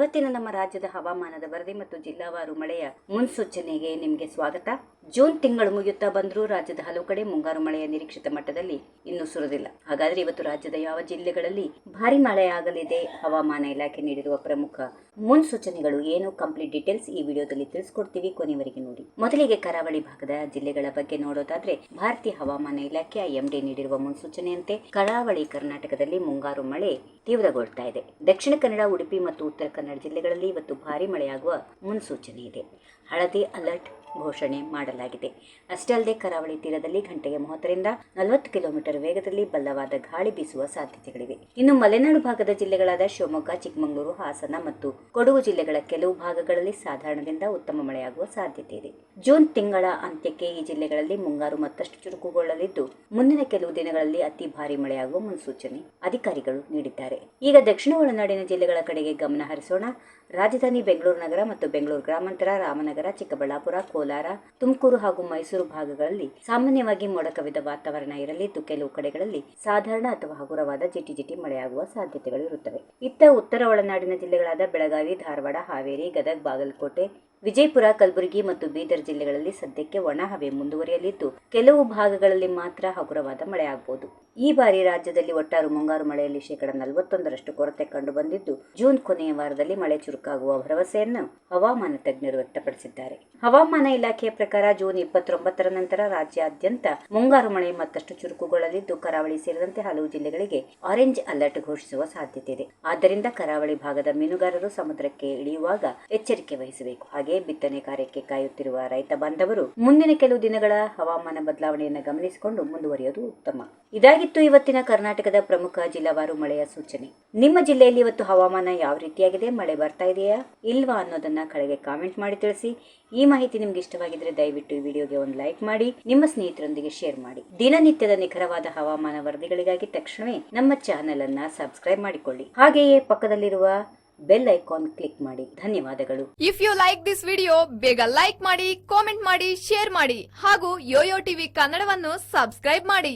ಇವತ್ತಿನ ನಮ್ಮ ರಾಜ್ಯದ ಹವಾಮಾನದ ವರದಿ ಮತ್ತು ಜಿಲ್ಲಾವಾರು ಮಳೆಯ ಮುನ್ಸೂಚನೆಗೆ ನಿಮಗೆ ಸ್ವಾಗತ. ಜೂನ್ ತಿಂಗಳು ಮುಗಿಯುತ್ತಾ ಬಂದರೂ ರಾಜ್ಯದ ಹಲವು ಕಡೆ ಮುಂಗಾರು ಮಳೆಯ ನಿರೀಕ್ಷಿತ ಮಟ್ಟದಲ್ಲಿ ಇನ್ನೂ ಸುರಿದಿಲ್ಲ. ಹಾಗಾದ್ರೆ ಇವತ್ತು ರಾಜ್ಯದ ಯಾವ ಜಿಲ್ಲೆಗಳಲ್ಲಿ ಭಾರಿ ಮಳೆಯಾಗಲಿದೆ, ಹವಾಮಾನ ಇಲಾಖೆ ನೀಡಿರುವ ಪ್ರಮುಖ ಮುನ್ಸೂಚನೆಗಳು ಏನು, ಕಂಪ್ಲೀಟ್ ಡೀಟೇಲ್ಸ್ ಈ ವಿಡಿಯೋದಲ್ಲಿ ತಿಳಿಸ್ಕೊಡ್ತೀವಿ, ಕೊನೆವರೆಗೆ ನೋಡಿ. ಮೊದಲಿಗೆ ಕರಾವಳಿ ಭಾಗದ ಜಿಲ್ಲೆಗಳ ಬಗ್ಗೆ ನೋಡೋದಾದ್ರೆ ಭಾರತೀಯ ಹವಾಮಾನ ಇಲಾಖೆ IMD ನೀಡಿರುವ ಮುನ್ಸೂಚನೆಯಂತೆ ಕರಾವಳಿ ಕರ್ನಾಟಕದಲ್ಲಿ ಮುಂಗಾರು ಮಳೆ ತೀವ್ರಗೊಳ್ತಾ ಇದೆ. ದಕ್ಷಿಣ ಕನ್ನಡ, ಉಡುಪಿ ಮತ್ತು ಉತ್ತರ ಕನ್ನಡ ಜಿಲ್ಲೆಗಳಲ್ಲಿ ಇವತ್ತು ಭಾರಿ ಮಳೆಯಾಗುವ ಮುನ್ಸೂಚನೆ ಇದೆ. ಹಳದಿ ಅಲರ್ಟ್ ಘೋಷಣೆ ಮಾಡಲಾಗಿದೆ. ಅಷ್ಟೇ ಅಲ್ಲದೆ ಕರಾವಳಿ ತೀರದಲ್ಲಿ ಗಂಟೆಗೆ 30ರಿಂದ 40 ಕಿಲೋಮೀಟರ್ ವೇಗದಲ್ಲಿ ಬಲವಾದ ಗಾಳಿ ಬೀಸುವ ಸಾಧ್ಯತೆಗಳಿವೆ. ಇನ್ನು ಮಲೆನಾಡು ಭಾಗದ ಜಿಲ್ಲೆಗಳಾದ ಶಿವಮೊಗ್ಗ, ಚಿಕ್ಕಮಗಳೂರು, ಹಾಸನ ಮತ್ತು ಕೊಡಗು ಜಿಲ್ಲೆಗಳ ಕೆಲವು ಭಾಗಗಳಲ್ಲಿ ಸಾಧಾರಣದಿಂದ ಉತ್ತಮ ಮಳೆಯಾಗುವ ಸಾಧ್ಯತೆ ಇದೆ. ಜೂನ್ ತಿಂಗಳ ಅಂತ್ಯಕ್ಕೆ ಈ ಜಿಲ್ಲೆಗಳಲ್ಲಿ ಮುಂಗಾರು ಮತ್ತಷ್ಟು ಚುರುಕುಗೊಳ್ಳಲಿದ್ದು ಮುಂದಿನ ಕೆಲವು ದಿನಗಳಲ್ಲಿ ಅತಿ ಭಾರಿ ಮಳೆಯಾಗುವ ಮುನ್ಸೂಚನೆ ಅಧಿಕಾರಿಗಳು ನೀಡಿದ್ದಾರೆ. ಈಗ ದಕ್ಷಿಣ ಒಳನಾಡಿನ ಜಿಲ್ಲೆಗಳ ಕಡೆಗೆ ಗಮನ ಹರಿಸೋಣ. ರಾಜಧಾನಿ ಬೆಂಗಳೂರು ನಗರ ಮತ್ತು ಬೆಂಗಳೂರು ಗ್ರಾಮಾಂತರ, ರಾಮನಗರ, ಚಿಕ್ಕಬಳ್ಳಾಪುರ, ಕೋಲಾರ, ತುಮಕೂರು ಹಾಗೂ ಮೈಸೂರು ಭಾಗಗಳಲ್ಲಿ ಸಾಮಾನ್ಯವಾಗಿ ಮೋಡ ಕವಿದ ವಾತಾವರಣ ಇರಲಿದ್ದು ಕೆಲವು ಕಡೆಗಳಲ್ಲಿ ಸಾಧಾರಣ ಅಥವಾ ಹಗುರವಾದ ಜಿಟಿ ಮಳೆಯಾಗುವ ಸಾಧ್ಯತೆಗಳು ಇರುತ್ತವೆ. ಇತ್ತ ಉತ್ತರ ಒಳನಾಡಿನ ಜಿಲ್ಲೆಗಳಾದ ಬೆಳಗಾವಿ, ಧಾರವಾಡ, ಹಾವೇರಿ, ಗದಗ, ಬಾಗಲಕೋಟೆ, ವಿಜಯಪುರ, ಕಲಬುರಗಿ ಮತ್ತು ಬೀದರ್ ಜಿಲ್ಲೆಗಳಲ್ಲಿ ಸದ್ಯಕ್ಕೆ ಒಣ ಹವೆ ಮುಂದುವರಿಯಲಿದ್ದು ಕೆಲವು ಭಾಗಗಳಲ್ಲಿ ಮಾತ್ರ ಹಗುರವಾದ ಮಳೆಯಾಗಬಹುದು. ಈ ಬಾರಿ ರಾಜ್ಯದಲ್ಲಿ ಒಟ್ಟಾರೆ ಮುಂಗಾರು ಮಳೆಯಲ್ಲಿ 41% ಕೊರತೆ ಕಂಡು ಬಂದಿದ್ದು ಜೂನ್ ಕೊನೆಯ ವಾರದಲ್ಲಿ ಮಳೆ ಚುರುಕಾಗುವ ಭರವಸೆಯನ್ನು ಹವಾಮಾನ ತಜ್ಞರು ವ್ಯಕ್ತಪಡಿಸಿದ್ದಾರೆ. ಹವಾಮಾನ ಇಲಾಖೆಯ ಪ್ರಕಾರ ಜೂನ್ 29ರ ನಂತರ ರಾಜ್ಯಾದ್ಯಂತ ಮುಂಗಾರು ಮಳೆ ಮತ್ತಷ್ಟು ಚುರುಕುಗೊಳ್ಳಲಿದ್ದು ಕರಾವಳಿ ಸೇರಿದಂತೆ ಹಲವು ಜಿಲ್ಲೆಗಳಿಗೆ ಆರೆಂಜ್ ಅಲರ್ಟ್ ಘೋಷಿಸುವ ಸಾಧ್ಯತೆ ಇದೆ. ಆದ್ದರಿಂದ ಕರಾವಳಿ ಭಾಗದ ಮೀನುಗಾರರು ಸಮುದ್ರಕ್ಕೆ ಇಳಿಯುವಾಗ ಎಚ್ಚರಿಕೆ ವಹಿಸಬೇಕು. ಹಾಗೆ ಬಿತ್ತನೆ ಕಾರ್ಯಕ್ಕೆ ಕಾಯುತ್ತಿರುವ ರೈತ ಬಾಂಧವರು ಮುಂದಿನ ಕೆಲವು ದಿನಗಳ ಹವಾಮಾನ ಬದಲಾವಣೆಯನ್ನು ಗಮನಿಸಿಕೊಂಡು ಮುಂದುವರಿಯುವುದು ಉತ್ತಮ. ಇದಾಗಿತ್ತು ಇವತ್ತಿನ ಕರ್ನಾಟಕದ ಪ್ರಮುಖ ಜಿಲ್ಲಾವಾರು ಮಳೆಯ ಸೂಚನೆ. ನಿಮ್ಮ ಜಿಲ್ಲೆಯಲ್ಲಿ ಇವತ್ತು ಹವಾಮಾನ ಯಾವ ರೀತಿಯಾಗಿದೆ, ಮಳೆ ಬರ್ತಾ ಇದೆಯಾ ಇಲ್ವಾ ಅನ್ನೋದನ್ನ ಕೆಳಗೆ ಕಾಮೆಂಟ್ ಮಾಡಿ ತಿಳಿಸಿ. ಈ ಮಾಹಿತಿ ನಿಮ್ಗೆ ಇಷ್ಟವಾಗಿದ್ರೆ ದಯವಿಟ್ಟು ಈ ವಿಡಿಯೋಗೆ ಒಂದು ಲೈಕ್ ಮಾಡಿ, ನಿಮ್ಮ ಸ್ನೇಹಿತರೊಂದಿಗೆ ಶೇರ್ ಮಾಡಿ. ದಿನನಿತ್ಯದ ನಿಖರವಾದ ಹವಾಮಾನ ವರದಿಗಳಿಗಾಗಿ ತಕ್ಷಣವೇ ನಮ್ಮ ಚಾನೆಲ್ ಅನ್ನ ಸಬ್ಸ್ಕ್ರೈಬ್ ಮಾಡಿಕೊಳ್ಳಿ. ಹಾಗೆಯೇ ಪಕ್ಕದಲ್ಲಿರುವ ಬೆಲ್ ಐಕಾನ್ ಕ್ಲಿಕ್ ಮಾಡಿ. ಧನ್ಯವಾದಗಳು. If you like this video ಬೇಗ ಲೈಕ್ ಮಾಡಿ, ಕಾಮೆಂಟ್ ಮಾಡಿ, ಶೇರ್ ಮಾಡಿ ಹಾಗೂ ಯೋಯೋ ಟಿವಿ ಕನ್ನಡವನ್ನು ಸಬ್ಸ್ಕ್ರೈಬ್ ಮಾಡಿ.